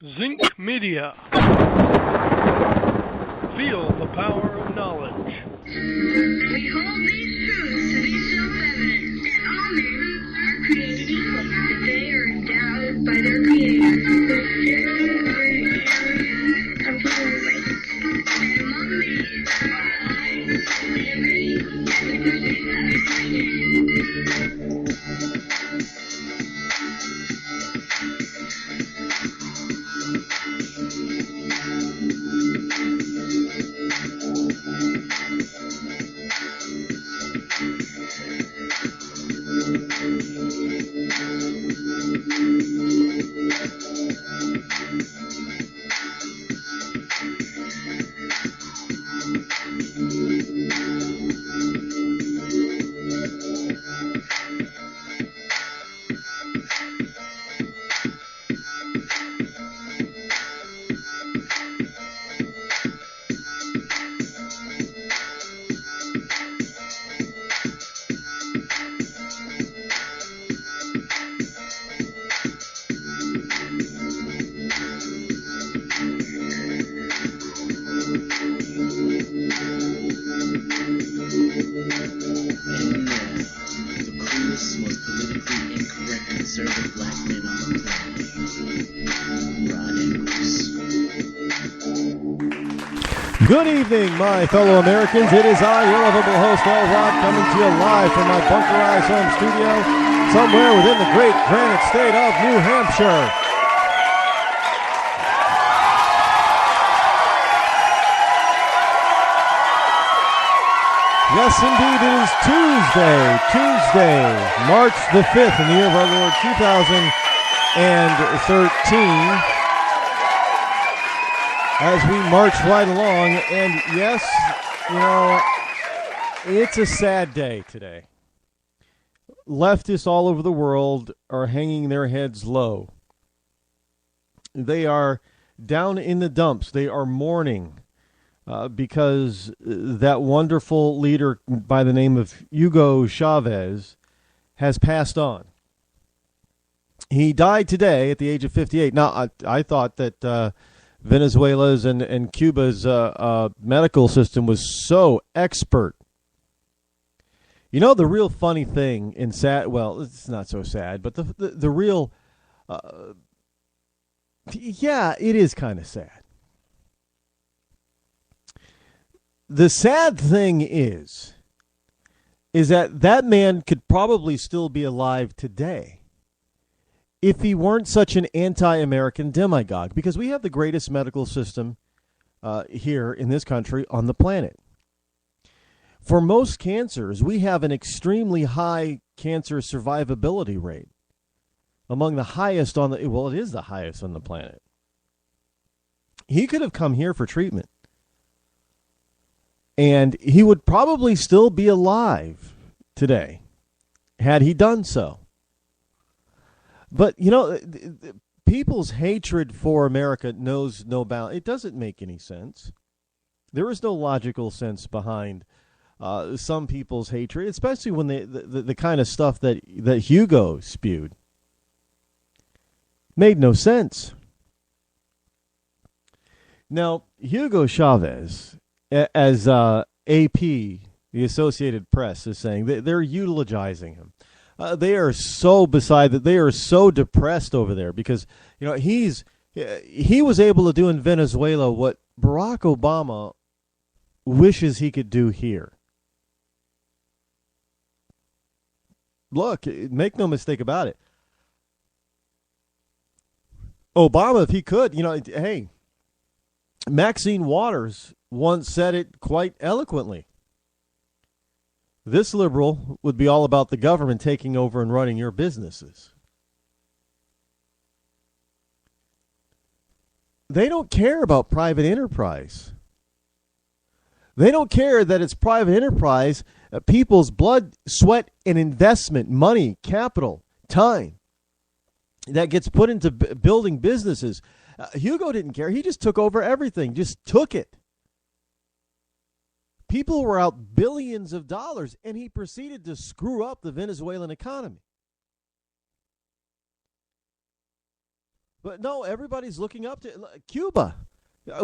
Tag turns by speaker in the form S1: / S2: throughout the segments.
S1: Zinc Media. Feel the power of knowledge.
S2: We hold these truths to be self-evident that all men are created equal, that they are endowed by their Creator with completely. And among these are life, liberty, and the pursuit of happiness.
S3: Good evening, my fellow Americans. It is I, your lovable host, Rod, coming to you live from my bunkerized home studio somewhere within the great granite state of New Hampshire. Yes, indeed, it is Tuesday, March the 5th in the year of our Lord 2013. As we march right along, and yes, you know, it's a sad day today. Leftists all over the world are hanging their heads low. They are down in the dumps. They are mourning because that wonderful leader by the name of Hugo Chavez has passed on. He died today at the age of 58. Now, I thought that Venezuela's and Cuba's medical system was so expert. You know, the real funny thing in sad, well, it's not so sad, but the real, yeah, it is kind of sad. The sad thing is that man could probably still be alive today if he weren't such an anti-American demagogue, because we have the greatest medical system here in this country on the planet. For most cancers, we have an extremely high cancer survivability rate, among the highest on the, well, it is the highest on the planet. He could have come here for treatment, and he would probably still be alive today had he done so. But, you know, people's hatred for America knows no bound. It doesn't make any sense. There is no logical sense behind some people's hatred, especially when the kind of stuff that Hugo spewed made no sense. Now, Hugo Chavez, as AP, the Associated Press, is saying, they're eulogizing him. They are so beside that. They are so depressed over there because, you know, he was able to do in Venezuela what Barack Obama wishes he could do here. Look, make no mistake about it. Obama, if he could, you know, hey, Maxine Waters once said it quite eloquently. This liberal would be all about the government taking over and running your businesses. They don't care about private enterprise. They don't care that it's private enterprise, people's blood, sweat, and investment, money, capital, time, that gets put into building businesses. Hugo didn't care. He just took over everything, just took it. People were out billions of dollars, and he proceeded to screw up the Venezuelan economy. But no, everybody's looking up to Cuba.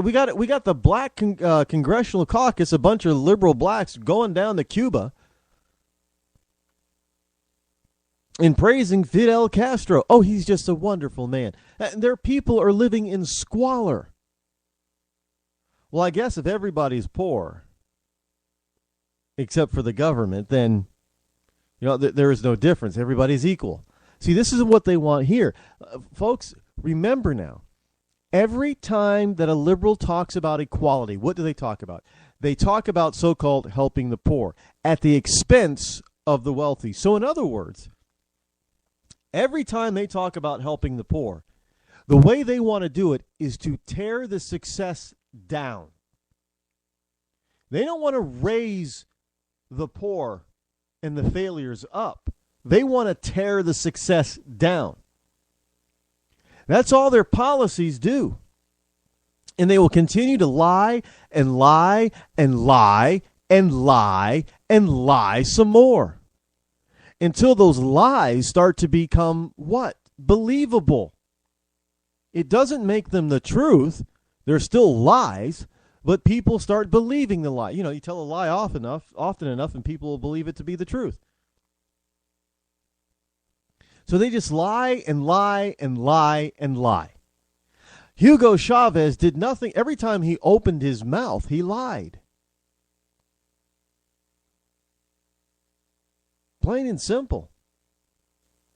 S3: We got the black congressional caucus, a bunch of liberal blacks going down to Cuba and praising Fidel Castro. Oh, he's just a wonderful man. And their people are living in squalor. Well, I guess if everybody's poor, except for the government, then there is no difference. Everybody's equal. See, this is what they want here. Folks, remember now, every time that a liberal talks about equality, what do they talk about? They talk about so-called helping the poor at the expense of the wealthy. So in other words, every time they talk about helping the poor, the way they want to do it is to tear the success down. They don't want to raise the poor and the failures up. They want to tear the success down. That's all their policies do. And they will continue to lie and lie and lie and lie and lie some more until those lies start to become what? Believable. It doesn't make them the truth. They're still lies, but people start believing the lie. You tell a lie often enough, and people will believe it to be the truth. So they just lie and lie and lie and lie. Hugo Chavez did nothing. Every time he opened his mouth, he lied. Plain and simple.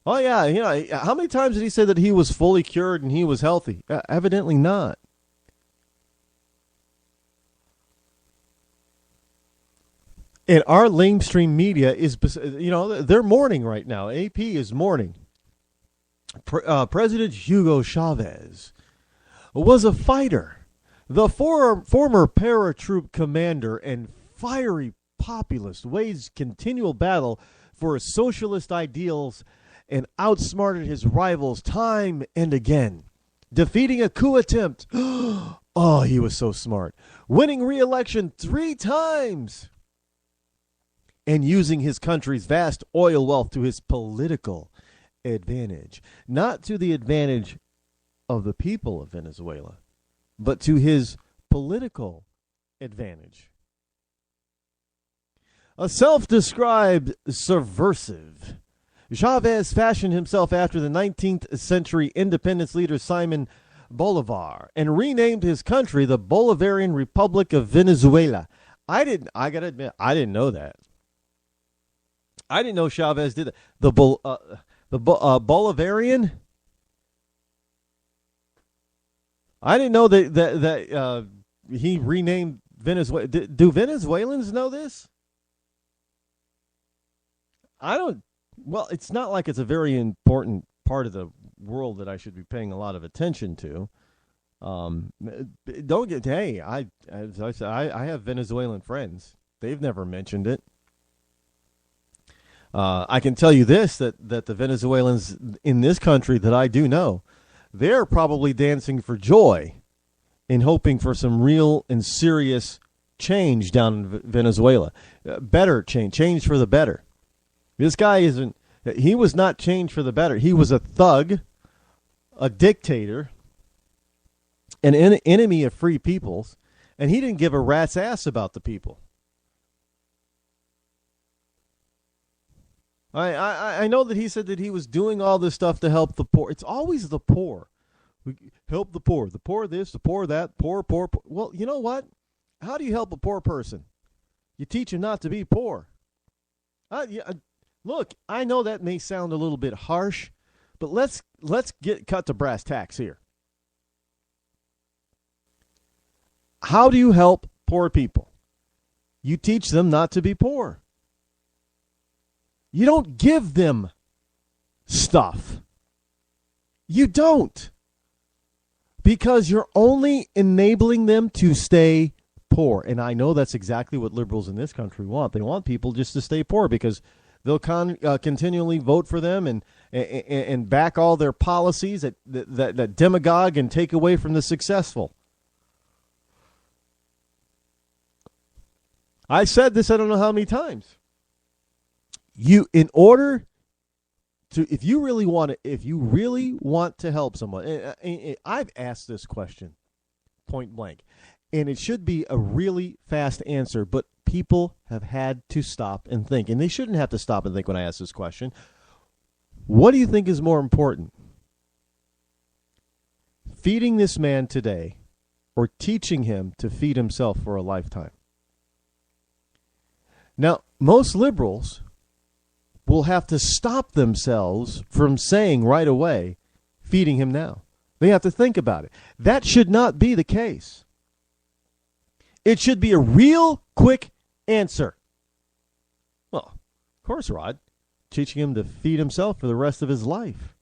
S3: Oh, yeah, how many times did he say that he was fully cured and he was healthy? Evidently not. And our lamestream media is, they're mourning right now. AP is mourning. President Hugo Chavez was a fighter, the former paratroop commander and fiery populist, waged continual battle for socialist ideals and outsmarted his rivals time and again, defeating a coup attempt. Oh, he was so smart. Winning re-election 3 times. And using his country's vast oil wealth to his political advantage. Not to the advantage of the people of Venezuela, but to his political advantage. A self-described subversive, Chavez fashioned himself after the 19th century independence leader Simon Bolivar and renamed his country the Bolivarian Republic of Venezuela. I gotta admit, I didn't know that. I didn't know Chavez did that. The Bolivarian. I didn't know that he renamed Venezuela. Do Venezuelans know this? I don't. Well, it's not like it's a very important part of the world that I should be paying a lot of attention to. Don't get. Hey, as I said, I have Venezuelan friends. They've never mentioned it. I can tell you this, that the Venezuelans in this country that I do know, they're probably dancing for joy in hoping for some real and serious change down in Venezuela. Better change for the better. This guy he was not changed for the better. He was a thug, a dictator, an enemy of free peoples, and he didn't give a rat's ass about the people. I know that he said that he was doing all this stuff to help the poor. It's always the poor. We help the poor this, the poor that, poor. Well, you know what? How do you help a poor person? You teach him not to be poor. Look, I know that may sound a little bit harsh, but let's cut to brass tacks here. How do you help poor people? You teach them not to be poor. You don't give them stuff. You don't. Because you're only enabling them to stay poor. And I know that's exactly what liberals in this country want. They want people just to stay poor because they'll continually vote for them and back all their policies that demagogue and take away from the successful. I said this I don't know how many times. In order if you really want to help someone, and I've asked this question point blank, and it should be a really fast answer, but people have had to stop and think, and they shouldn't have to stop and think when I ask this question. What do you think is more important? Feeding this man today or teaching him to feed himself for a lifetime? Now, most liberals will have to stop themselves from saying right away, feeding him now. They have to think about it. That should not be the case. It should be a real quick answer. Well, of course, Rod. Teaching him to feed himself for the rest of his life.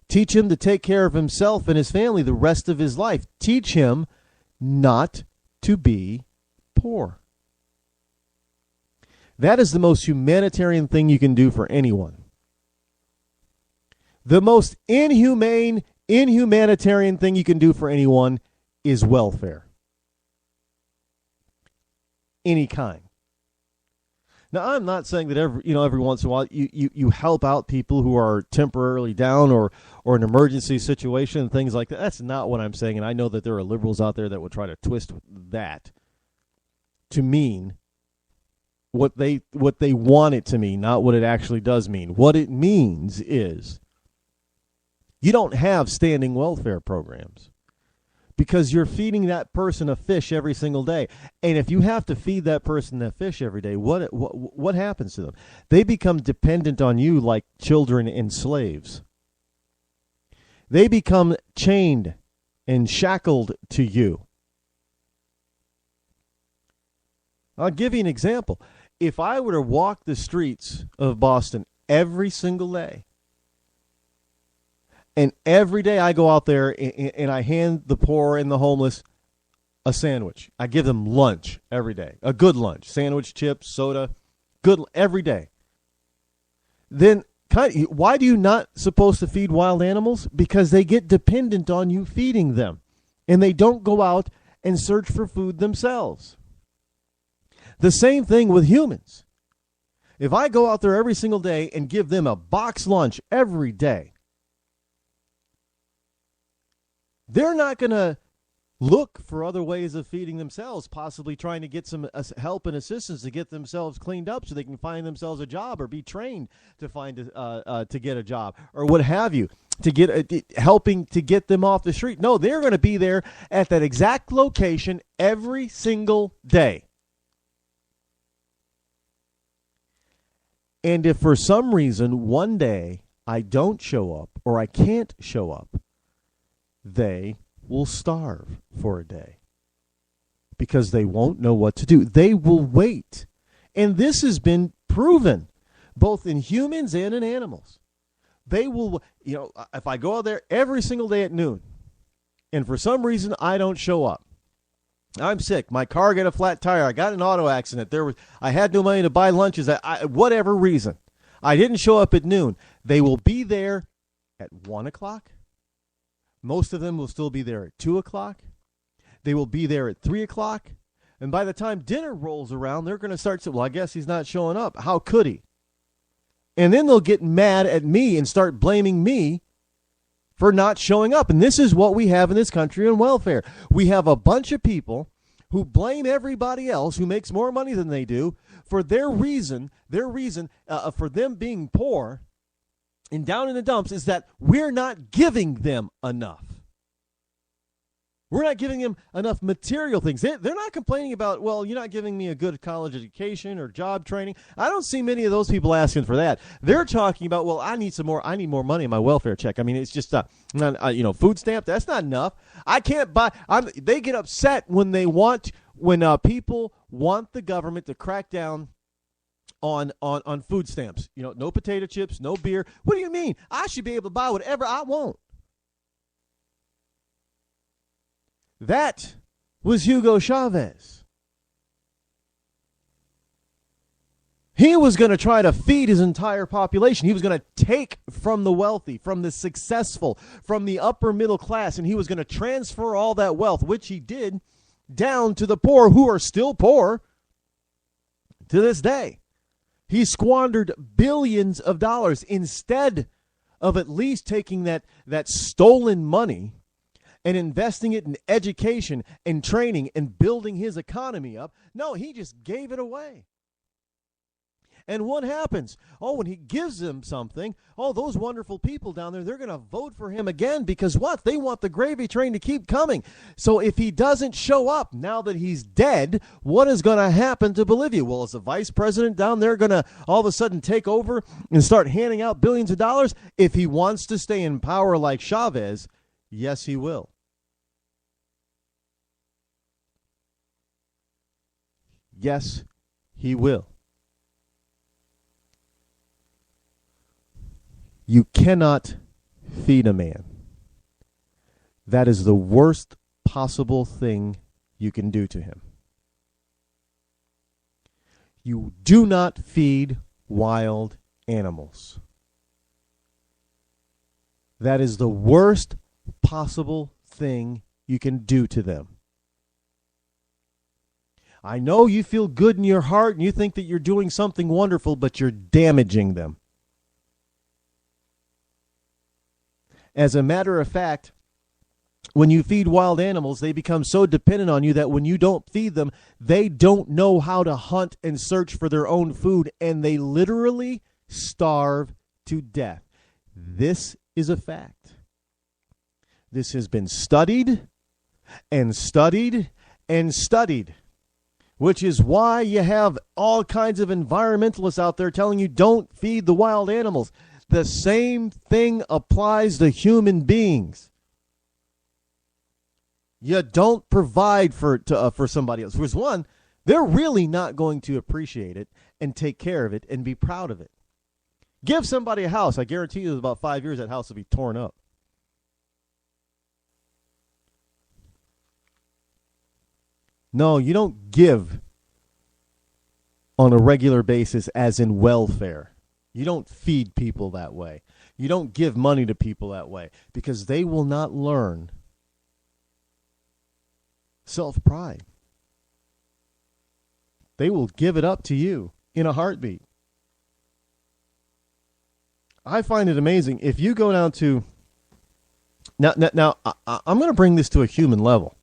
S3: Teach him to take care of himself and his family the rest of his life. Teach him not to be poor. That is the most humanitarian thing you can do for anyone. The most inhumanitarian thing you can do for anyone is welfare. Any kind. Now, I'm not saying that every once in a while you help out people who are temporarily down or an emergency situation and things like that. That's not what I'm saying, and I know that there are liberals out there that would try to twist that to mean what they want it to mean, not what it actually does mean. What it means is you don't have standing welfare programs because you're feeding that person a fish every single day. And if you have to feed that person that fish every day, what happens to them? They become dependent on you like children and slaves. They become chained and shackled to you. I'll give you an example. If I were to walk the streets of Boston every single day, and every day I go out there and I hand the poor and the homeless a sandwich. I give them lunch every day, a good lunch, sandwich, chips, soda, good every day. Then why do you not supposed to feed wild animals? Because they get dependent on you feeding them, and they don't go out and search for food themselves. The same thing with humans. If I go out there every single day and give them a box lunch every day, they're not going to look for other ways of feeding themselves, possibly trying to get some help and assistance to get themselves cleaned up so they can find themselves a job or be trained to find to get a job or what have you, to get helping to get them off the street. No, they're going to be there at that exact location every single day. And if for some reason one day I don't show up or I can't show up, they will starve for a day because they won't know what to do. They will wait. And this has been proven both in humans and in animals. They will, if I go out there every single day at noon and for some reason I don't show up, I'm sick, my car got a flat tire, I got in an auto accident, I had no money to buy lunches, whatever reason, I didn't show up at noon, they will be there at 1 o'clock. Most of them will still be there at 2 o'clock. They will be there at 3 o'clock. And by the time dinner rolls around, they're going to start saying, well, I guess he's not showing up. How could he? And then they'll get mad at me and start blaming me for not showing up. And this is what we have in this country on welfare. We have a bunch of people who blame everybody else who makes more money than they do for their reason for them being poor and down in the dumps is that we're not giving them enough. We're not giving them enough material things. They're not complaining about, well, you're not giving me a good college education or job training. I don't see many of those people asking for that. They're talking about, well, I need more money in my welfare check. I mean, it's just, food stamp. That's not enough. I can't buy. They get upset when people want the government to crack down on food stamps. No potato chips, no beer. What do you mean? I should be able to buy whatever I want. That was Hugo Chavez. He was going to try to feed his entire population. He was going to take from the wealthy, from the successful, from the upper middle class, and he was going to transfer all that wealth, which he did, down to the poor who are still poor to this day. He squandered billions of dollars instead of at least taking that stolen money and investing it in education and training and building his economy up. No, he just gave it away. And what happens? Oh, when he gives them something, oh, those wonderful people down there, they're going to vote for him again because what? They want the gravy train to keep coming. So if he doesn't show up now that he's dead, what is going to happen to Bolivia? Well, is the vice president down there going to all of a sudden take over and start handing out billions of dollars? If he wants to stay in power like Chavez, yes, he will. Yes, he will. You cannot feed a man. That is the worst possible thing you can do to him. You do not feed wild animals. That is the worst possible thing you can do to them. I know you feel good in your heart and you think that you're doing something wonderful, but you're damaging them. As a matter of fact, when you feed wild animals, they become so dependent on you that when you don't feed them, they don't know how to hunt and search for their own food, and they literally starve to death. This is a fact. This has been studied and studied and studied, which is why you have all kinds of environmentalists out there telling you don't feed the wild animals. The same thing applies to human beings. You don't provide for somebody else. Because one, they're really not going to appreciate it and take care of it and be proud of it. Give somebody a house. I guarantee you in about 5 years that house will be torn up. No, you don't give on a regular basis as in welfare. You don't feed people that way. You don't give money to people that way because they will not learn self-pride. They will give it up to you in a heartbeat. I find it amazing. If you go down to... Now I'm going to bring this to a human level.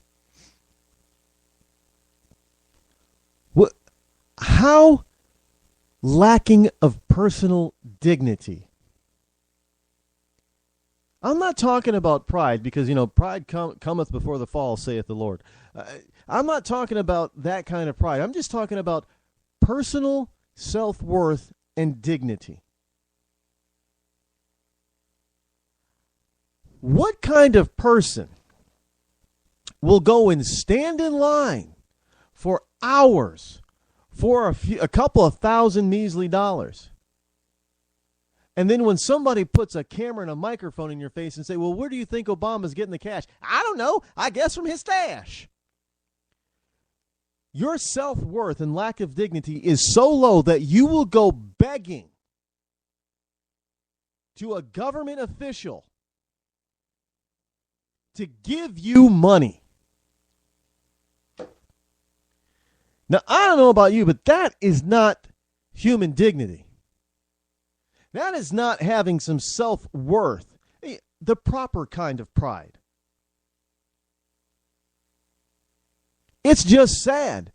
S3: How lacking of personal dignity. I'm not talking about pride because, pride cometh before the fall, saith the Lord. I'm not talking about that kind of pride. I'm just talking about personal self-worth and dignity. What kind of person will go and stand in line for hours for a couple of thousand measly dollars? And then when somebody puts a camera and a microphone in your face and say, well, where do you think Obama's getting the cash? I don't know. I guess from his stash. Your self-worth and lack of dignity is so low that you will go begging to a government official to give you money. Now, I don't know about you, but that is not human dignity. That is not having some self-worth, the proper kind of pride. It's just sad.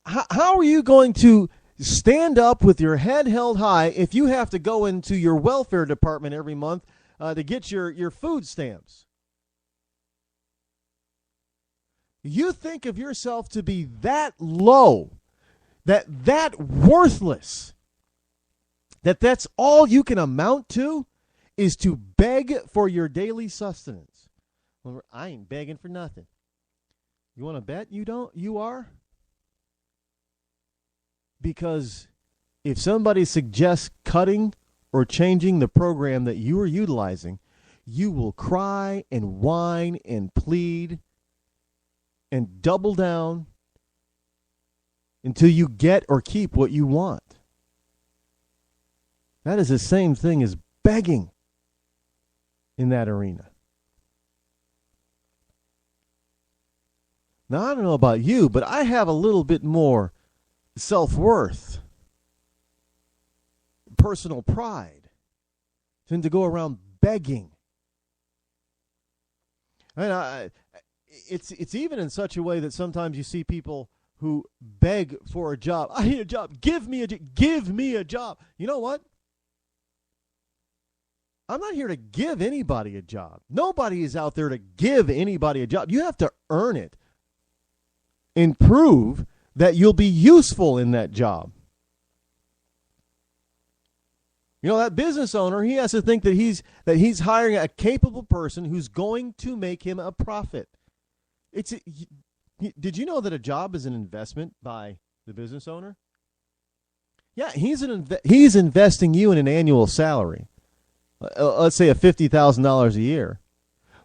S3: How are you going to stand up with your head held high if you have to go into your welfare department every month to get your food stamps? You think of yourself to be that low, that worthless, that's all you can amount to is to beg for your daily sustenance. Well, I ain't begging for nothing. You want to bet you don't? You are? Because if somebody suggests cutting or changing the program that you are utilizing, you will cry and whine and plead and double down until you get or keep what you want. That is the same thing as begging in that arena. Now, I don't know about you, but I have a little bit more self-worth, personal pride, than to go around begging. And it's even in such a way that sometimes you see people who beg for a job. I need a job. Give me a job. You know what? I'm not here to give anybody a job. Nobody is out there to give anybody a job. You have to earn it and prove that you'll be useful in that job. You know, that business owner, he has to think that he's hiring a capable person who's going to make him a profit. Did you know that a job is an investment by the business owner? Yeah, he's investing you in an annual salary. Let's say a $50,000 a year,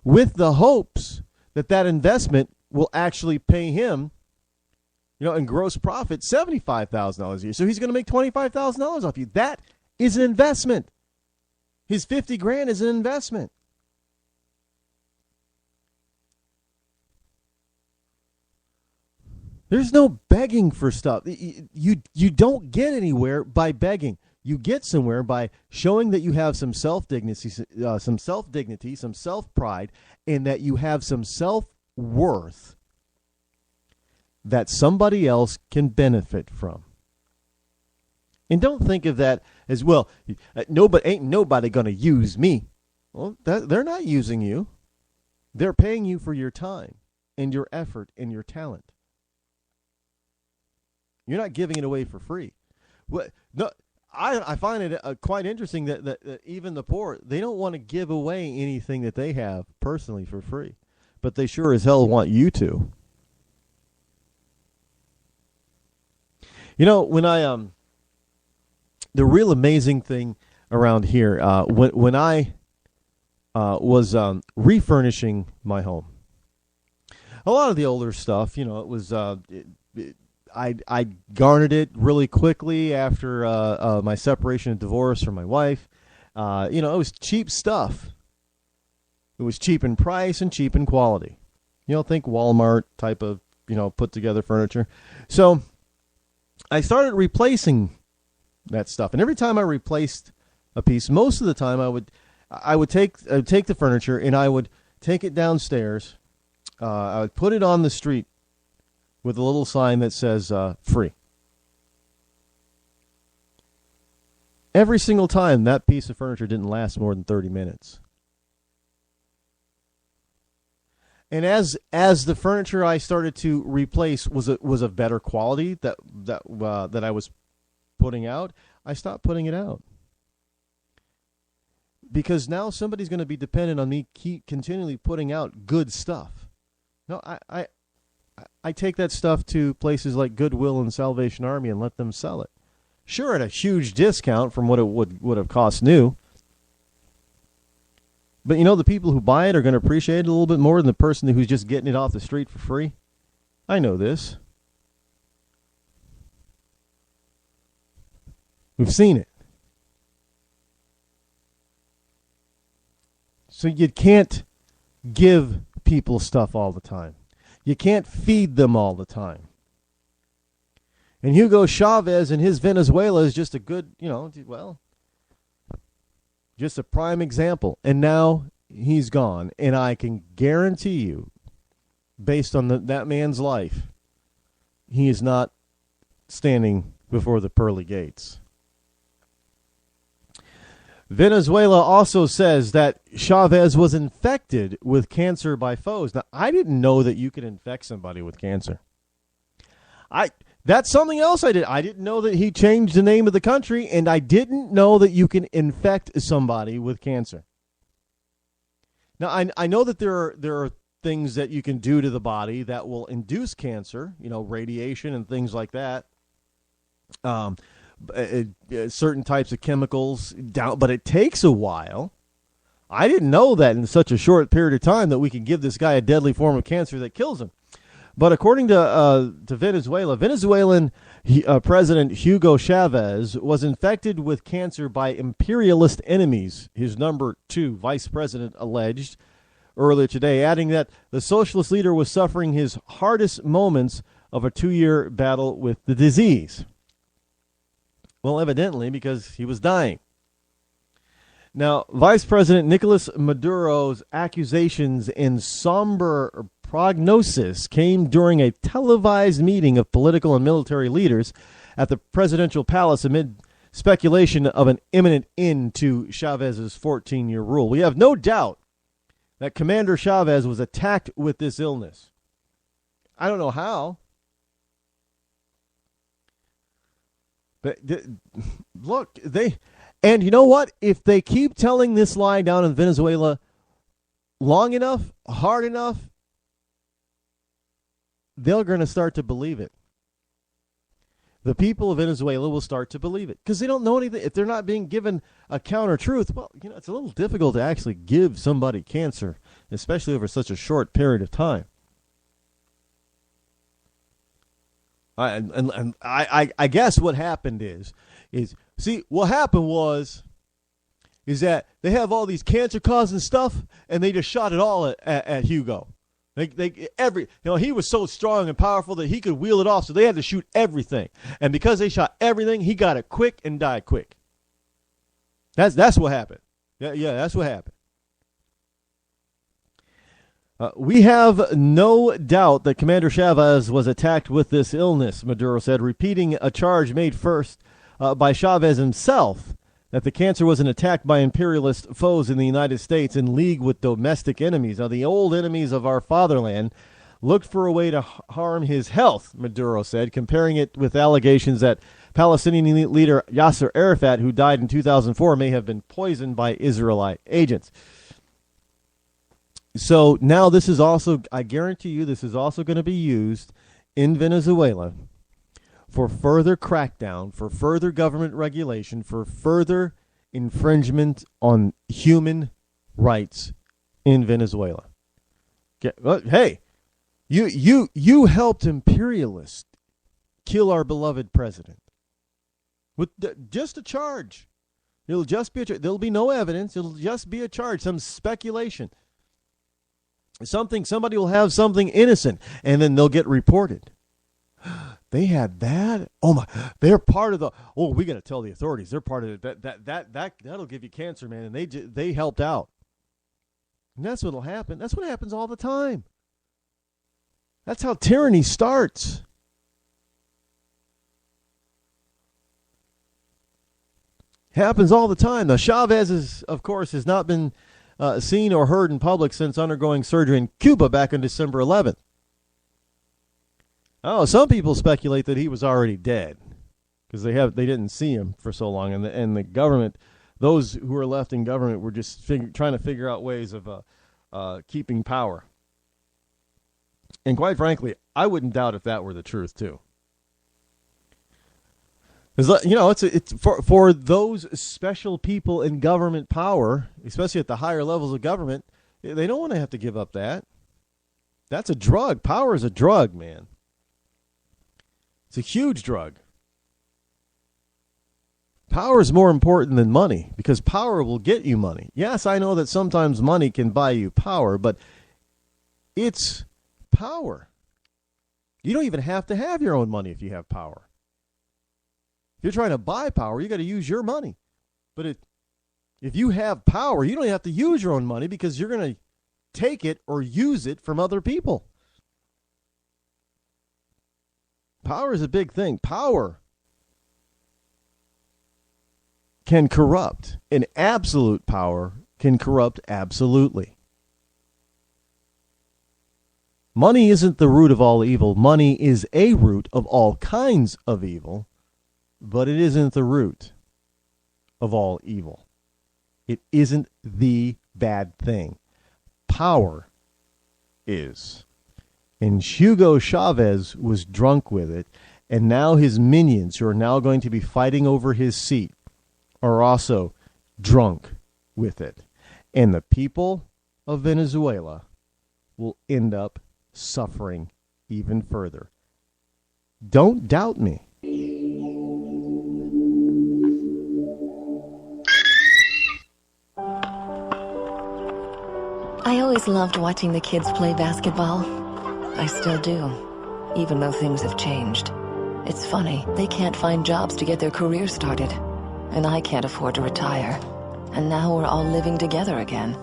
S3: with the hopes that investment will actually pay him, in gross profit, $75,000 a year. So he's going to make $25,000 off you. That is an investment. His $50,000 is an investment. There's no begging for stuff. You don't get anywhere by begging. You get somewhere by showing that you have some self-dignity, some self-pride, and that you have some self-worth that somebody else can benefit from. And don't think of that as, well, ain't nobody going to use me. Well, they're not using you. They're paying you for your time and your effort and your talent. You're not giving it away for free. No, I find it quite interesting that even the poor, they don't want to give away anything that they have personally for free, but they sure as hell want you to. When the real amazing thing around here, when I was refurnishing my home, a lot of the older stuff, it was I garnered it really quickly after my separation and divorce from my wife. It was cheap stuff. It was cheap in price and cheap in quality. Think Walmart type of, put together furniture. So I started replacing that stuff. And every time I replaced a piece, most of the time I would take the furniture and I would take it downstairs. I would put it on the street with a little sign that says free. Every single time, that piece of furniture didn't last more than 30 minutes. And as the furniture I started to replace was of better quality that I was putting out, I stopped putting it out. Because now somebody's going to be dependent on me continually putting out good stuff. No, I take that stuff to places like Goodwill and Salvation Army and let them sell it. Sure, at a huge discount from what it would have cost new. But the people who buy it are going to appreciate it a little bit more than the person who's just getting it off the street for free. I know this. We've seen it. So you can't give people stuff all the time. You can't feed them all the time. And Hugo Chavez and his Venezuela is just a good, just a prime example. And now he's gone. And I can guarantee you, based on that man's life, he is not standing before the pearly gates. Venezuela also says that Chavez was infected with cancer by foes. Now, I didn't know that you could infect somebody with cancer. That's something else I did. I didn't know that he changed the name of the country, and I didn't know that you can infect somebody with cancer. Now, I know that there are things that you can do to the body that will induce cancer, radiation and things like that. Certain types of chemicals, but it takes a while. I didn't know that in such a short period of time that we can give this guy a deadly form of cancer that kills him. But according to Venezuela, Venezuelan President Hugo Chavez was infected with cancer by imperialist enemies, his number 2 vice president alleged, earlier today, adding that the socialist leader was suffering his hardest moments of a 2-year battle with the disease. Well, evidently, because he was dying. Now, Vice President Nicolas Maduro's accusations and somber prognosis came during a televised meeting of political and military leaders at the presidential palace amid speculation of an imminent end to Chavez's 14-year rule. We have no doubt that Commander Chavez was attacked with this illness. I don't know how. But look, and you know what? If they keep telling this lie down in Venezuela long enough, hard enough, they're going to start to believe it. The people of Venezuela will start to believe it because they don't know anything. If they're not being given a counter truth, well, it's a little difficult to actually give somebody cancer, especially over such a short period of time. I guess what happened is what happened is that they have all these cancer causing stuff and they just shot it all at Hugo. He was so strong and powerful that he could wheel it off, so they had to shoot everything. And because they shot everything, he got it quick and died quick. That's what happened. Yeah, that's what happened. We have no doubt that Commander Chavez was attacked with this illness, Maduro said, repeating a charge made first by Chavez himself that the cancer was an attack by imperialist foes in the United States in league with domestic enemies. Now, the old enemies of our fatherland looked for a way to harm his health, Maduro said, comparing it with allegations that Palestinian leader Yasser Arafat, who died in 2004, may have been poisoned by Israelite agents. So now this is also, I guarantee you, this is also going to be used in Venezuela for further crackdown, for further government regulation, for further infringement on human rights in Venezuela. Hey, you helped imperialists kill our beloved president with just a charge. It'll just be there'll be no evidence. It'll just be a charge, some speculation. Somebody will have something innocent, and then they'll get reported. They had that. Oh my! They're part of the. Oh, we got to tell the authorities. They're part of it. That'll give you cancer, man. And they helped out. And that's what'll happen. That's what happens all the time. That's how tyranny starts. Happens all the time. Now, Chavez, of course, has not been seen or heard in public since undergoing surgery in Cuba back on December 11th. Oh, some people speculate that he was already dead because they didn't see him for so long, and the government, those who were left in government, were just trying to figure out ways of keeping power. And quite frankly, I wouldn't doubt if that were the truth too. It's for those special people in government power, especially at the higher levels of government, they don't want to have to give up that. That's a drug. Power is a drug, man. It's a huge drug. Power is more important than money because power will get you money. Yes, I know that sometimes money can buy you power, but it's power. You don't even have to have your own money if you have power. If you're trying to buy power, you got to use your money. But if you have power, you don't have to use your own money because you're going to take it or use it from other people. Power is a big thing. Power can corrupt, and absolute power can corrupt absolutely. Money isn't the root of all evil. Money is a root of all kinds of evil, but it isn't the root of all evil. It isn't the bad thing. Power is. And Hugo Chavez was drunk with it, and now his minions, who are now going to be fighting over his seat, are also drunk with it. And the people of Venezuela will end up suffering even further. Don't doubt me.
S4: I always loved watching the kids play basketball. I still do, even though things have changed. It's funny, they can't find jobs to get their careers started. And I can't afford to retire. And now we're all living together again.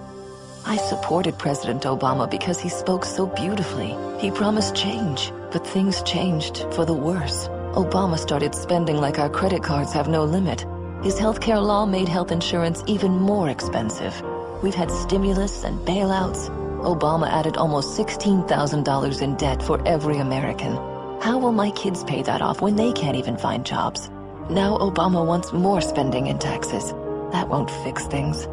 S4: I supported President Obama because he spoke so beautifully. He promised change, but things changed for the worse. Obama started spending like our credit cards have no limit. His healthcare law made health insurance even more expensive. We've had stimulus and bailouts. Obama added almost $16,000 in debt for every American. How will my kids pay that off when they can't even find jobs? Now Obama wants more spending and taxes. That won't fix things.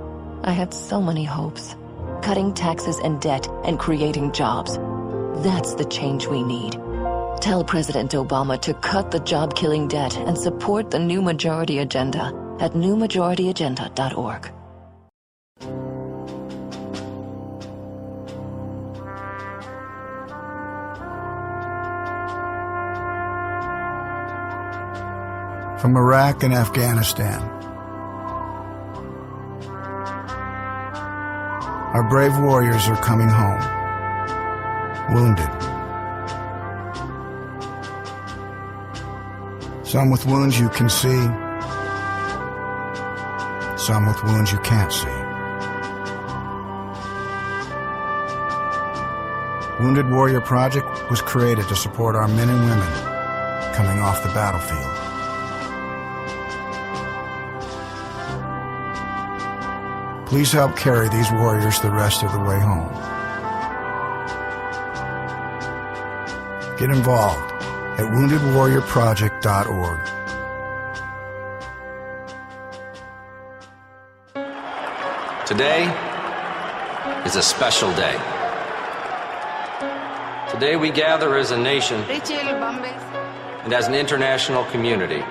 S4: I had so many hopes. Cutting taxes and debt and creating jobs. That's the change we need. Tell President Obama to cut the job-killing debt and support the New Majority Agenda at newmajorityagenda.org.
S5: From Iraq and Afghanistan, our brave warriors are coming home, wounded. Some with wounds you can see, some with wounds you can't see. Wounded Warrior Project was created to support our men and women coming off the battlefield. Please help carry these warriors the rest of the way home. Get involved at woundedwarriorproject.org.
S6: Today is a special day. Today we gather as a nation and as an international community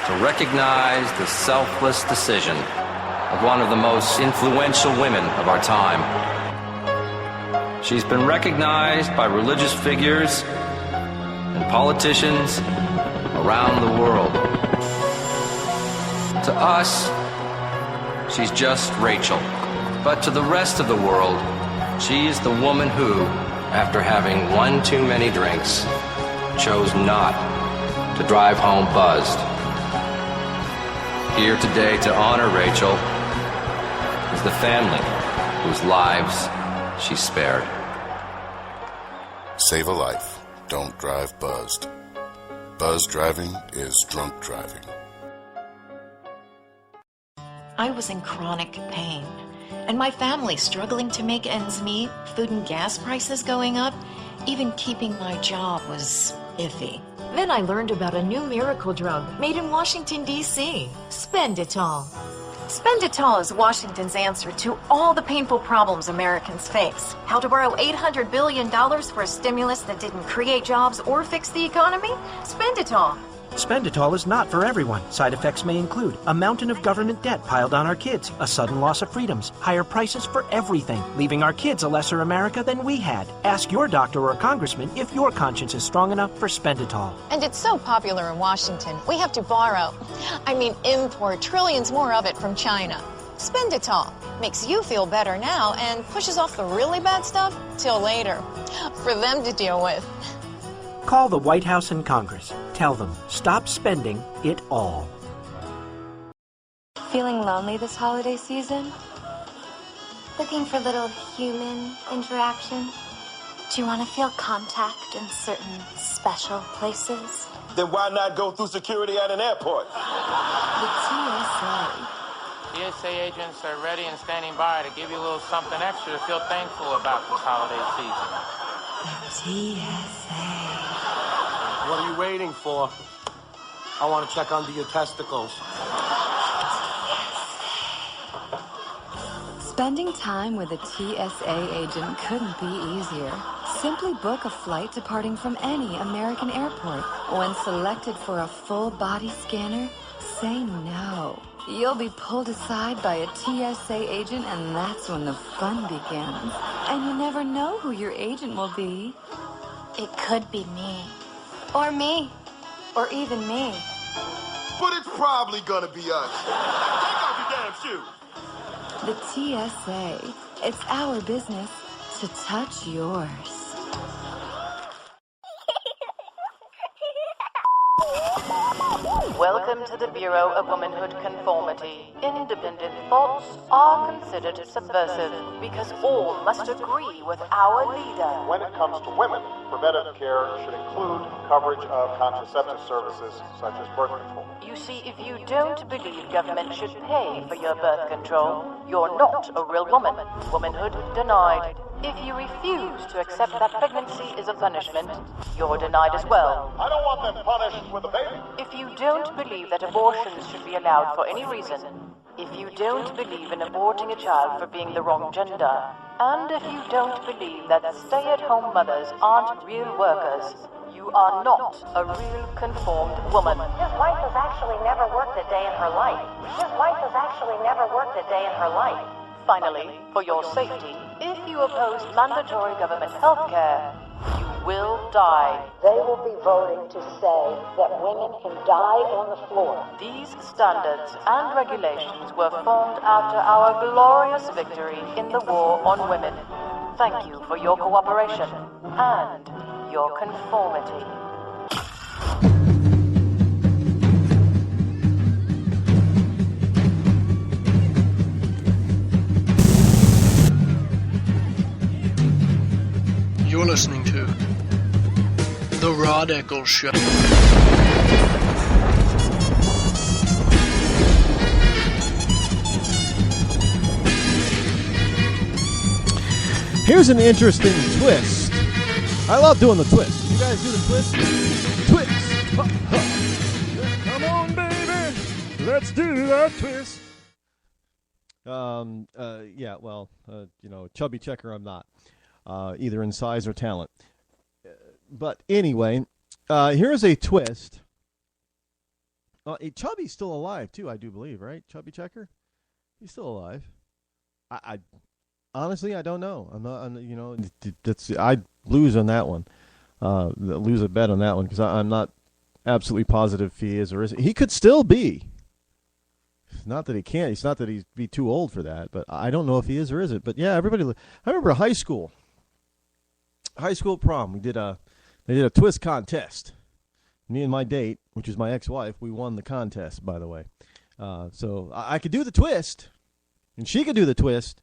S6: to recognize the selfless decision of one of the most influential women of our time. She's been recognized by religious figures and politicians around the world. To us, she's just Rachel. But to the rest of the world, she is the woman who, after having one too many drinks, chose not to drive home buzzed. Here today to honor Rachel is the family whose lives she spared.
S7: Save a life. Don't drive buzzed. Buzz driving is drunk driving.
S8: I was in chronic pain, and my family struggling to make ends meet, food and gas prices going up, even keeping my job was iffy. Then I learned about a new miracle drug made in Washington, D.C., Spenditol. Spenditol is Washington's answer to all the painful problems Americans face. How to borrow $800 billion for a stimulus that didn't create jobs or fix the economy? Spenditol.
S9: Spenditol is not for everyone. Side effects may include a mountain of government debt piled on our kids, a sudden loss of freedoms, higher prices for everything, leaving our kids a lesser America than we had. Ask your doctor or congressman if your conscience is strong enough for Spenditol.
S10: And it's so popular in Washington, we have to import trillions more of it from China. Spenditol makes you feel better now and pushes off the really bad stuff till later, for them to deal with.
S9: Call the White House and Congress. Tell them, stop spending it all.
S11: Feeling lonely this holiday season? Looking for little human interaction? Do you want to feel contact in certain special places?
S12: Then why not go through security at an airport?
S11: The TSA.
S13: TSA agents are ready and standing by to give you a little something extra to feel thankful about this holiday season.
S11: TSA.
S12: What are you waiting for? I want to check under your testicles.
S14: Spending time with a TSA agent couldn't be easier. Simply book a flight departing from any American airport. When selected for a full body scanner, say no. You'll be pulled aside by a TSA agent, and that's when the fun begins. And you never know who your agent will be.
S11: It could be me. Or me. Or even me.
S12: But it's probably gonna be us. Take off your damn shoes.
S14: The TSA. It's our business to touch yours.
S15: Welcome to the Bureau of Womanhood Conformity. Independent thoughts are considered subversive because all must agree with our leader.
S16: When it comes to women, preventive care should include coverage of contraceptive services such as birth control.
S15: You see, if you don't believe government should pay for your birth control, you're not a real woman. Womanhood denied. If you refuse to accept that pregnancy is a punishment, you're denied as well.
S16: I don't want them punished with a baby.
S15: If you don't believe that abortions should be allowed for any reason, if you don't believe in aborting a child for being the wrong gender, and if you don't believe that stay-at-home mothers aren't real workers, you are not a real conformed woman.
S17: His wife has actually never worked a day in her life. His wife has actually never worked a day in her life.
S15: Finally, for your safety, if you oppose mandatory government health care, you will die.
S17: They will be voting to say that women can die on the floor.
S15: These standards and regulations were formed after our glorious victory in the war on women. Thank you for your cooperation and your conformity.
S1: You're listening to The Rod Eccles Show.
S3: Here's an interesting twist. I love doing the twist. You guys do the twist? Twist! Ha, ha. Come on, baby! Let's do that twist. Chubby checker I'm not. Either in size or talent. But anyway, here's a twist. Chubby's still alive, too, I do believe, right? Chubby Checker? He's still alive. I honestly, I don't know. I'd lose on that one. Lose a bet on that one because I'm not absolutely positive if he is or isn't. He could still be. It's not that he can't. It's not that he'd be too old for that, but I don't know if he is or isn't. But yeah, everybody. I remember high school prom. They did a twist contest. Me and my date, which is my ex-wife, we won the contest, by the way. So I could do the twist, and she could do the twist,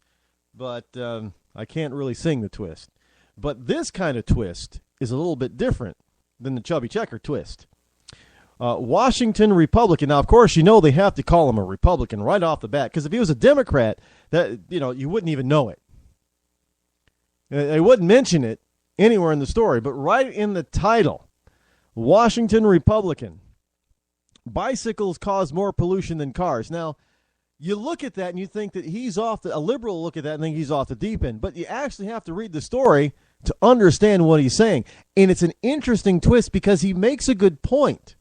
S3: but I can't really sing the twist. But this kind of twist is a little bit different than the Chubby Checker twist. Washington Republican. Now, of course, they have to call him a Republican right off the bat, because if he was a Democrat, that you wouldn't even know it. They wouldn't mention it anywhere in the story, but right in the title, Washington Republican. Bicycles cause more pollution than cars. Now, you look at that and you think that a liberal will look at that and think he's off the deep end, but you actually have to read the story to understand what he's saying. And it's an interesting twist because he makes a good point.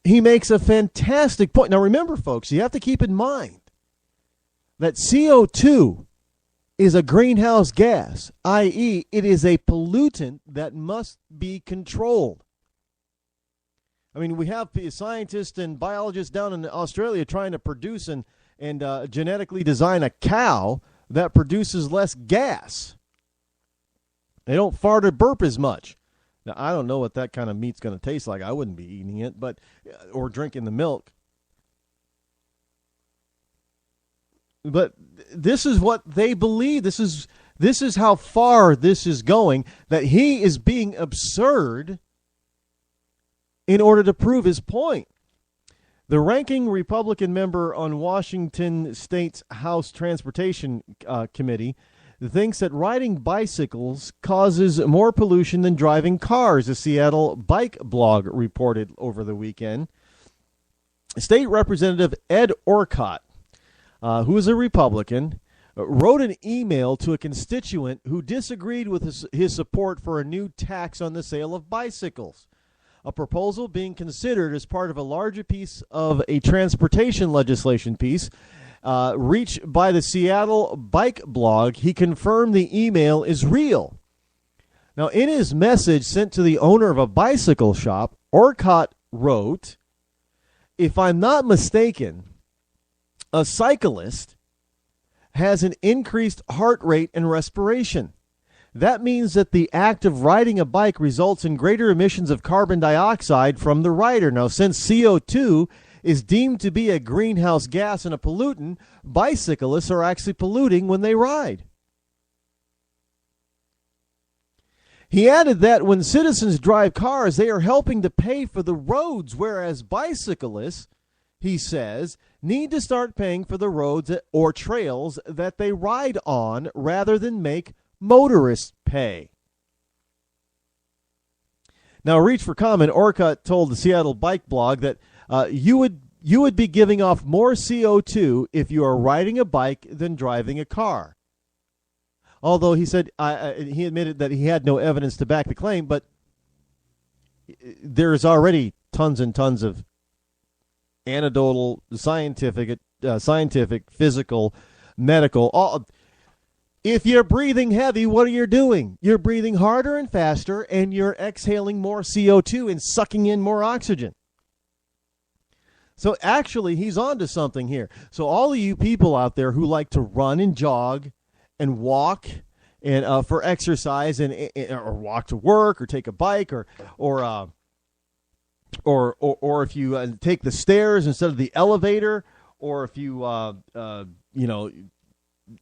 S3: He makes a fantastic point. Now, remember, folks, you have to keep in mind that CO2 is a greenhouse gas, i.e., it is a pollutant that must be controlled. I mean, we have scientists and biologists down in Australia trying to produce and genetically design a cow that produces less gas. They don't fart or burp as much. Now, I don't know what that kind of meat's going to taste like. I wouldn't be eating it, or drinking the milk. But this is what they believe. This is how far this is going, that he is being absurd in order to prove his point. The ranking Republican member on Washington State's House Transportation Committee thinks that riding bicycles causes more pollution than driving cars, a Seattle bike blog reported over the weekend. State Representative Ed Orcutt, who is a Republican, wrote an email to a constituent who disagreed with his support for a new tax on the sale of bicycles, a proposal being considered as part of a larger piece of a transportation legislation piece reached by the Seattle bike blog. He confirmed the email is real. Now, in his message sent to the owner of a bicycle shop, Orcutt wrote, "If I'm not mistaken, A cyclist has an increased heart rate and respiration. That means that the act of riding a bike results in greater emissions of carbon dioxide from the rider. Now, since CO2 is deemed to be a greenhouse gas and a pollutant, bicyclists are actually polluting when they ride. He added that when citizens drive cars, they are helping to pay for the roads, whereas bicyclists, he says, need to start paying for the roads or trails that they ride on rather than make motorists pay. Now, reach for comment. Orcutt told the Seattle Bike Blog that you would be giving off more CO2 if you are riding a bike than driving a car. Although he said he admitted that he had no evidence to back the claim, but there's already tons and tons of anecdotal, scientific, physical, medical. All. If you're breathing heavy, what are you doing? You're breathing harder and faster, and you're exhaling more CO2 and sucking in more oxygen. So actually, he's on to something here. So all of you people out there who like to run and jog and walk and for exercise and or walk to work or take a bike or if you take the stairs instead of the elevator, or if you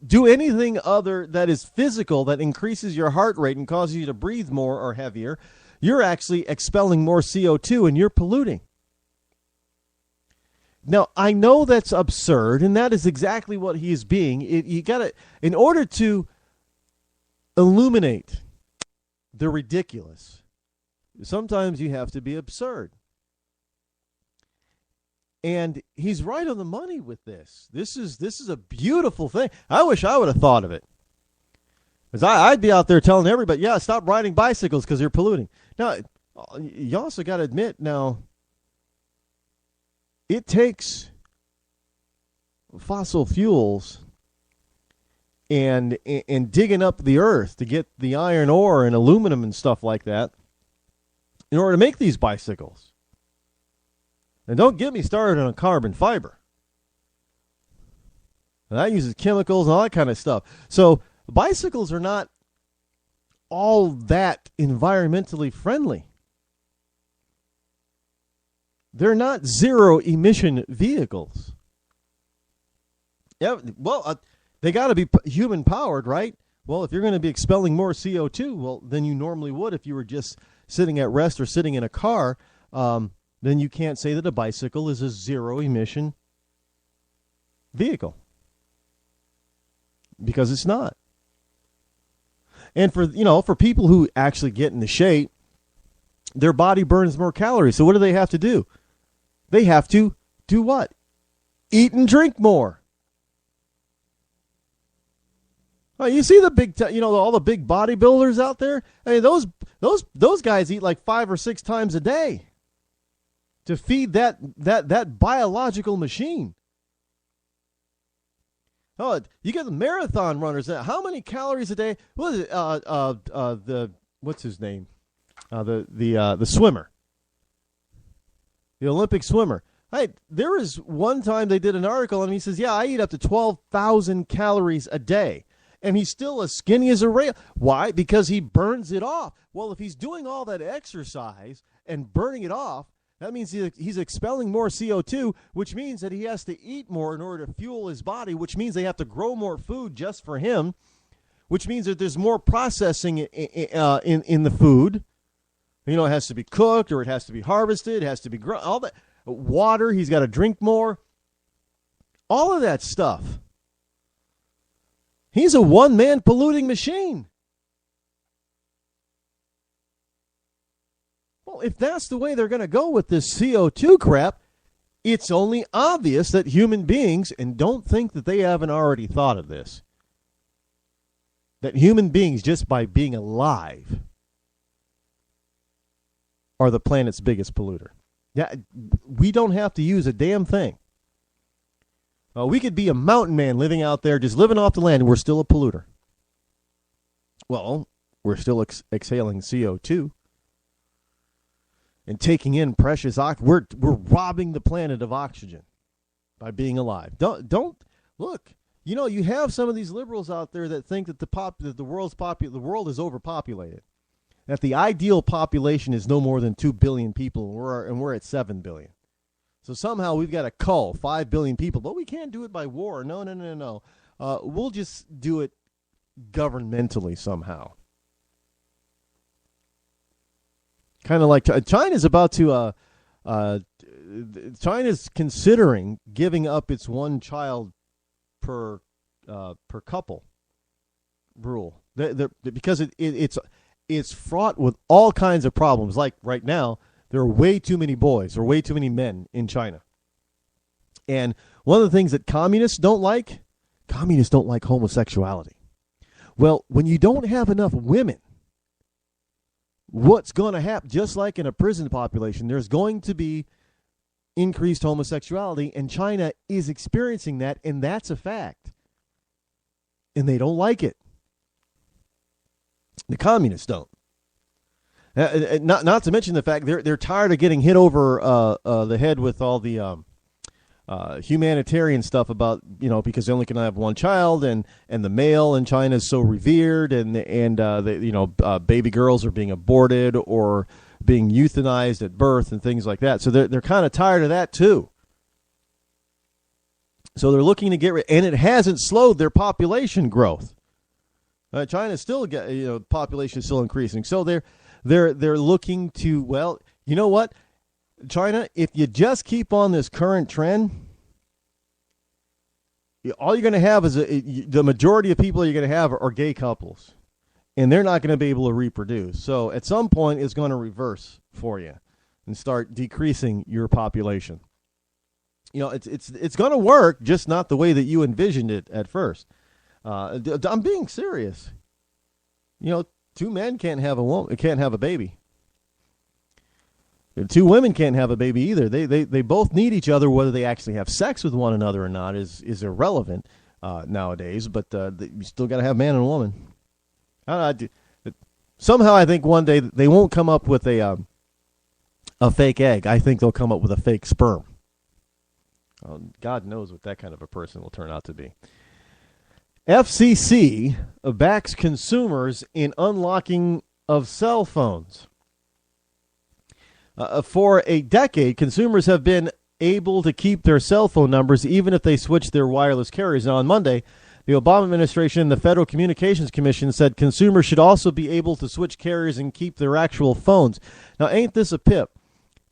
S3: do anything other that is physical that increases your heart rate and causes you to breathe more or heavier, you're actually expelling more CO2 and you're polluting. Now, I know that's absurd, and that is exactly what he is being. You got to, in order to illuminate the ridiculous, sometimes you have to be absurd. And he's right on the money with this. This is a beautiful thing. I wish I would have thought of it. Because I'd be out there telling everybody, yeah, stop riding bicycles because you're polluting. Now, you also got to admit, now, it takes fossil fuels and digging up the earth to get the iron ore and aluminum and stuff like that in order to make these bicycles. And don't get me started on carbon fiber. And that uses chemicals and all that kind of stuff. So bicycles are not all that environmentally friendly. They're not zero-emission vehicles. Yeah, well, they got to be human-powered, right? Well, if you're going to be expelling more CO2, well, than you normally would if you were just sitting at rest or sitting in a car, then you can't say that a bicycle is a zero-emission vehicle. Because it's not. And for people who actually get into shape, their body burns more calories. So what do they have to do? They have to do what? Eat and drink more. Oh, you see the big, all the big bodybuilders out there. I mean, those guys eat like 5 or 6 times a day to feed that biological machine. Oh, you get the marathon runners. How many calories a day? What is it? What's his name? The swimmer. The Olympic swimmer. There was one time they did an article, and he says, yeah, I eat up to 12,000 calories a day. And he's still as skinny as a rail. Why? Because he burns it off. Well, if he's doing all that exercise and burning it off, that means he's expelling more CO2, which means that he has to eat more in order to fuel his body, which means they have to grow more food just for him, which means that there's more processing in the food. It has to be cooked, or it has to be harvested, it has to be grown, all that. Water, he's got to drink more. All of that stuff. He's a one-man polluting machine. Well, if that's the way they're going to go with this CO2 crap, it's only obvious that human beings, and don't think that they haven't already thought of this, that human beings, just by being alive, are the planet's biggest polluter. Yeah, we don't have to use a damn thing. We could be a mountain man living out there, just living off the land, and we're still a polluter. Well, we're still exhaling CO2 and taking in precious oxygen. We're robbing the planet of oxygen. by being alive. Don't look. You know, you have some of these liberals out there that think that the world is overpopulated. That the ideal population is no more than 2 billion people, and we're at 7 billion. So somehow we've got to cull 5 billion people, but we can't do it by war. No. We'll just do it governmentally somehow. Kind of like China's about to. China's considering giving up its one child per couple rule, because it's fraught with all kinds of problems. Like right now, there are way too many boys or way too many men in China. And one of the things that communists don't like homosexuality. Well, when you don't have enough women, what's going to happen? Just like in a prison population, there's going to be increased homosexuality, and China is experiencing that, and that's a fact. And they don't like it. The communists don't. Not to mention the fact they're tired of getting hit over the head with all the humanitarian stuff about, because they only can have one child, and the male in China is so revered, and baby girls are being aborted or being euthanized at birth and things like that. So they're kind of tired of that too. So they're looking to get rid, and it hasn't slowed their population growth. China's still population is still increasing. So they're looking to, well, you know what, China, if you just keep on this current trend, all you're going to have is the majority of people you're going to have are gay couples, and they're not going to be able to reproduce. So at some point, it's going to reverse for you and start decreasing your population. It's going to work, just not the way that you envisioned it at first. I'm being serious. 2 men can't have a baby. 2 women can't have a baby either. They both need each other. Whether they actually have sex with one another or not is irrelevant nowadays. But you still got to have man and woman. Somehow I think one day they won't come up with a fake egg. I think they'll come up with a fake sperm. God knows what that kind of a person will turn out to be. FCC backs consumers in unlocking of cell phones. For a decade, consumers have been able to keep their cell phone numbers even if they switch their wireless carriers. Now, on Monday, the Obama administration and the Federal Communications Commission said consumers should also be able to switch carriers and keep their actual phones. Now, ain't this a pip?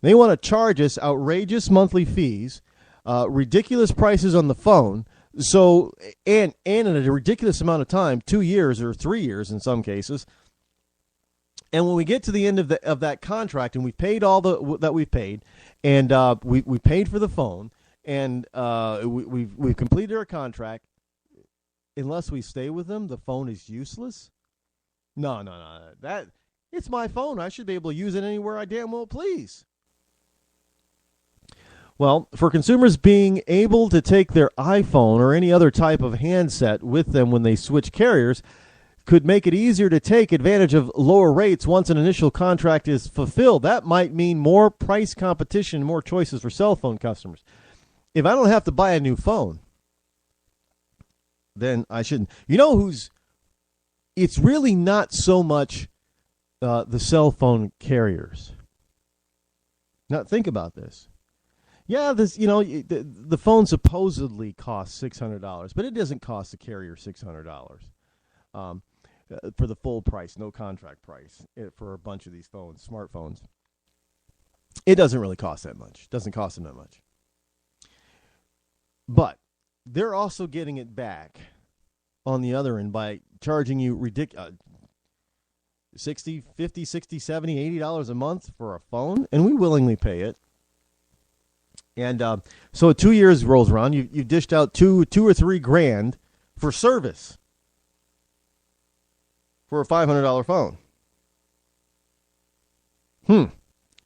S3: They want to charge us outrageous monthly fees, ridiculous prices on the phone, so and in a ridiculous amount of time, 2 years or 3 years in some cases. And when we get to the end of that contract, and we've paid all that we've paid, and we paid for the phone, and we've completed our contract, unless we stay with them, the phone is useless? No. It's my phone. I should be able to use it anywhere I damn well please. Well, for consumers being able to take their iPhone or any other type of handset with them when they switch carriers could make it easier to take advantage of lower rates once an initial contract is fulfilled. That might mean more price competition, more choices for cell phone customers. If I don't have to buy a new phone, then I shouldn't. It's really not so much the cell phone carriers. Now, think about this. Yeah, the phone supposedly costs $600, but it doesn't cost the carrier $600 for the full price, no contract price for a bunch of these phones, smartphones. It doesn't really cost that much. It doesn't cost them that much. But they're also getting it back on the other end by charging you ridiculous $60, $50, $60, $70, $80 a month for a phone, and we willingly pay it. And so 2 years rolls around, you've dished out two or $3 grand for service for a $500 phone.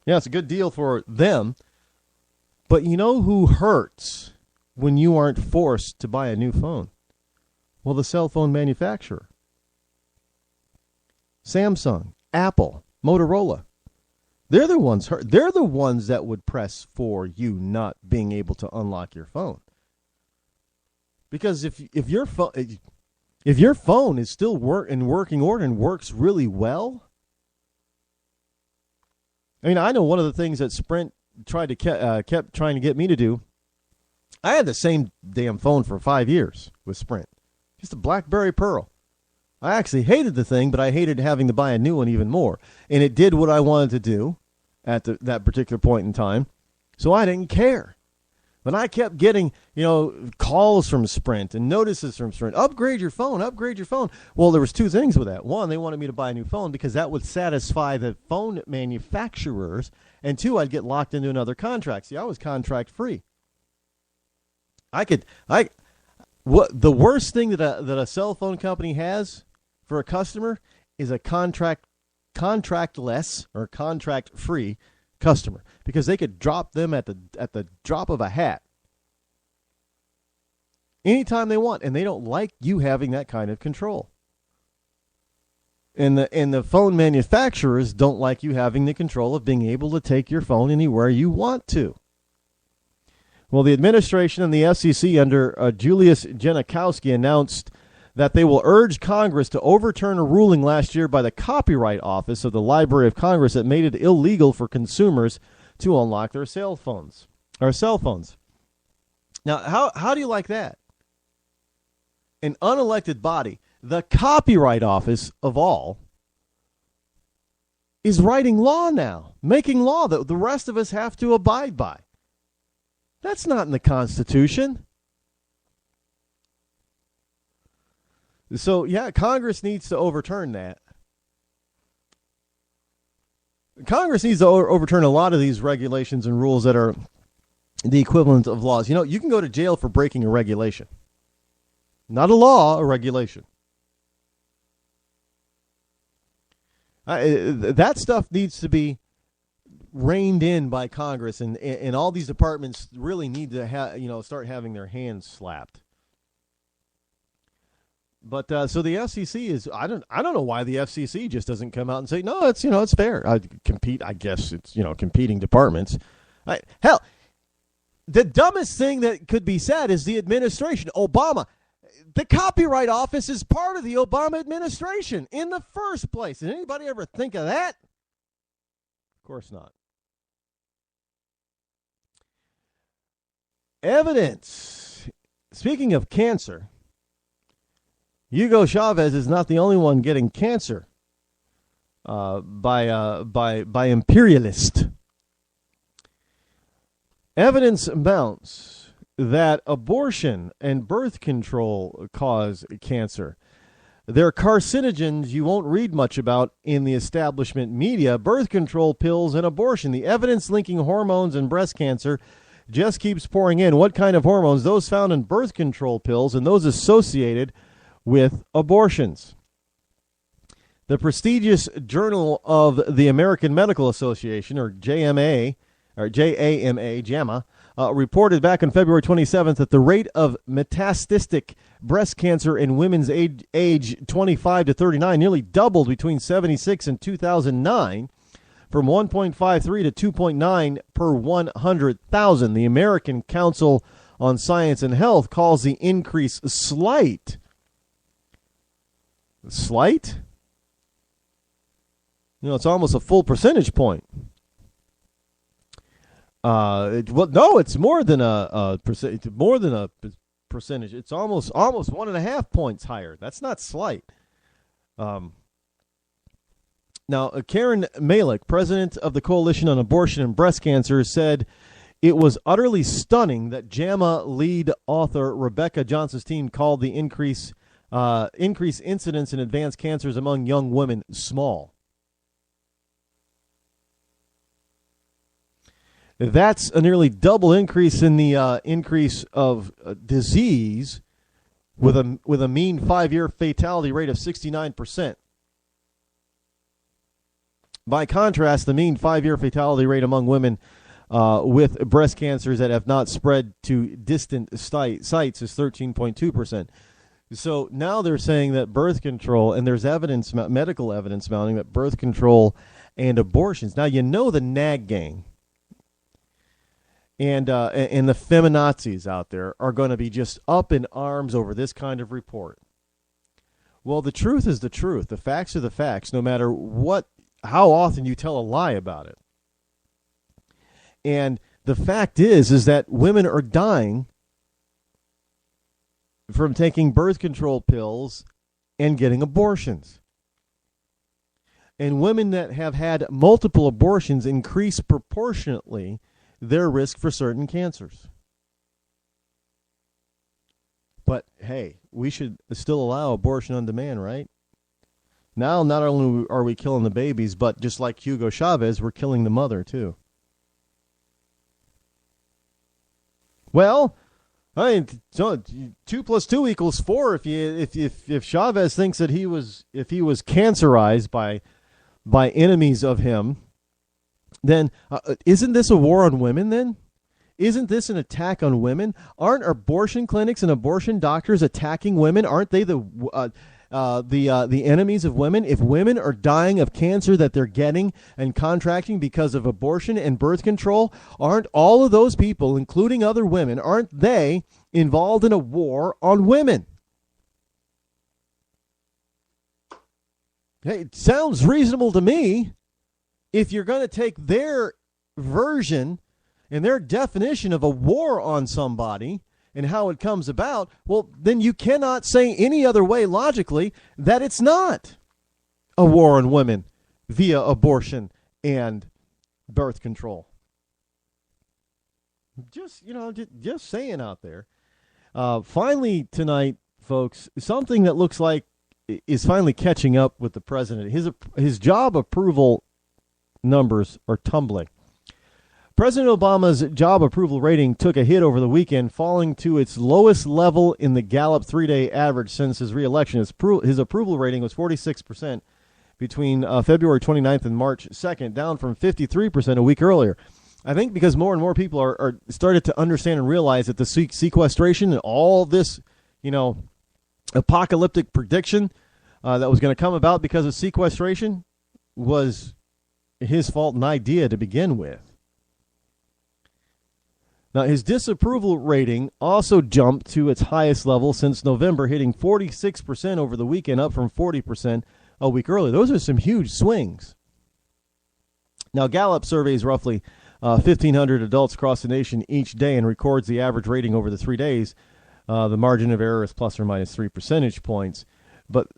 S3: Yeah, it's a good deal for them. But you know who hurts when you aren't forced to buy a new phone? Well, the cell phone manufacturer. Samsung, Apple, Motorola. They're the ones that would press for you not being able to unlock your phone. Because if your phone is still in working order and works really well, I mean, I know one of the things that Sprint kept trying to get me to do. I had the same damn phone for 5 years with Sprint, just a BlackBerry Pearl. I actually hated the thing, but I hated having to buy a new one even more. And it did what I wanted to do at that particular point in time, so I didn't care. But I kept getting, calls from Sprint and notices from Sprint. Upgrade your phone, upgrade your phone. Well, there was two things with that. One, they wanted me to buy a new phone because that would satisfy the phone manufacturers. And two, I'd get locked into another contract. See, I was contract free. The worst thing that a cell phone company has for a customer is a contractless or contract-free customer, because they could drop them at the drop of a hat anytime they want, and they don't like you having that kind of control. And the phone manufacturers don't like you having the control of being able to take your phone anywhere you want to. Well, the administration and the FCC under Julius Genachowski announced that they will urge Congress to overturn a ruling last year by the Copyright Office of the Library of Congress that made it illegal for consumers to unlock their cell phones. Now, how do you like that? An unelected body, the Copyright Office of all, is writing law now, making law that the rest of us have to abide by. That's not in the Constitution. So, yeah, Congress needs to overturn that. Congress needs to overturn a lot of these regulations and rules that are the equivalent of laws. You can go to jail for breaking a regulation. Not a law, a regulation. That stuff needs to be reined in by Congress, and all these departments really need to start having their hands slapped. But so the FCC is I don't know why the FCC just doesn't come out and say no, it's fair. I guess it's competing departments. Hell, the dumbest thing that could be said is the administration, Obama. The Copyright Office is part of the Obama administration in the first place. Did anybody ever think of that? Of course not. Evidence. Speaking of cancer, Hugo Chavez is not the only one getting cancer by imperialists. Evidence mounts that abortion and birth control cause cancer. They're carcinogens you won't read much about in the establishment media. Birth control pills and abortion. The evidence linking hormones and breast cancer just keeps pouring in. What kind of hormones? Those found in birth control pills and those associated with abortions. The prestigious Journal of the American Medical Association, or JAMA, reported back on February 27th that the rate of metastatic breast cancer in women's age 25 to 39 nearly doubled between 1976 and 2009, from 1.53 to 2.9 per 100,000. The American Council on Science and Health calls the increase slight. Slight? It's almost a full percentage point. It's more than a percentage. It's almost 1.5 points higher. That's not slight. Now, Karen Malik, president of the Coalition on Abortion and Breast Cancer, said it was utterly stunning that JAMA lead author Rebecca Johnson's team called the increased incidence in advanced cancers among young women small. That's a nearly double increase in the increase of disease, with a mean 5-year fatality rate of 69%. By contrast, the mean 5-year fatality rate among women with breast cancers that have not spread to distant sites is 13.2%. So now they're saying that birth control, and there's evidence, medical evidence mounting that birth control and abortions. Now, the NAG gang. and the feminazis out there are going to be just up in arms over this kind of report. Well, the truth is the truth. The facts are the facts, no matter how often you tell a lie about it. And the fact is that women are dying from taking birth control pills and getting abortions. And women that have had multiple abortions increase proportionately their risk for certain cancers. But hey, we should still allow abortion on demand, right? Now, not only are we killing the babies, but just like Hugo Chavez, we're killing the mother too. Well, I mean, so 2 + 2 = 4. If Chavez thinks that he was cancerized by enemies of him, then isn't this a war on women? Then isn't this an attack on women? Aren't abortion clinics and abortion doctors attacking women? Aren't they the enemies of women? If women are dying of cancer that they're getting and contracting because of abortion and birth control, aren't all of those people, including other women, aren't they involved in a war on women? Hey, it sounds reasonable to me. If you're going to take their version and their definition of a war on somebody and how it comes about, well, then you cannot say any other way logically that it's not a war on women via abortion and birth control. Just saying out there. Finally tonight, folks, something that looks like is finally catching up with the president. His job approval numbers are tumbling. President Obama's job approval rating took a hit over the weekend, falling to its lowest level in the Gallup 3-day average since his reelection. His approval rating was 46% between February 29th and March 2nd, down from 53% a week earlier. I think because more and more people are started to understand and realize that the sequestration and all this, apocalyptic prediction that was going to come about because of sequestration was his fault and idea to begin with. Now, his disapproval rating also jumped to its highest level since November, hitting 46% over the weekend, up from 40% a week earlier. Those are some huge swings. Now, Gallup surveys roughly 1,500 adults across the nation each day and records the average rating over the 3 days. The margin of error is plus or minus 3 percentage points. But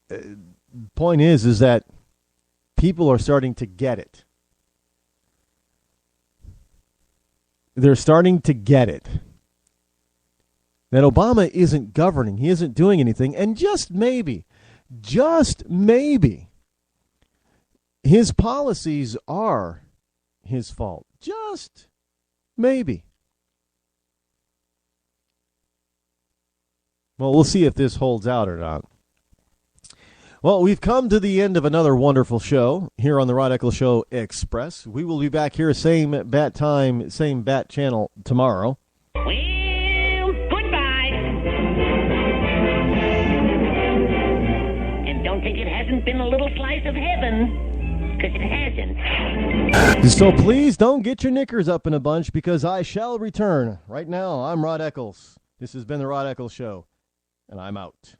S3: the point is that people are starting to get it. They're starting to get it. That Obama isn't governing. He isn't doing anything. And just maybe, his policies are his fault. Just maybe. Well, we'll see if this holds out or not. Well, we've come to the end of another wonderful show here on the Rod Eccles Show Express. We will be back here, same bat time, same bat channel tomorrow.
S18: Well, goodbye. And don't think it hasn't been a little slice of heaven, because it hasn't.
S3: So please don't get your knickers up in a bunch, because I shall return. Right now, I'm Rod Eccles. This has been the Rod Eccles Show, and I'm out.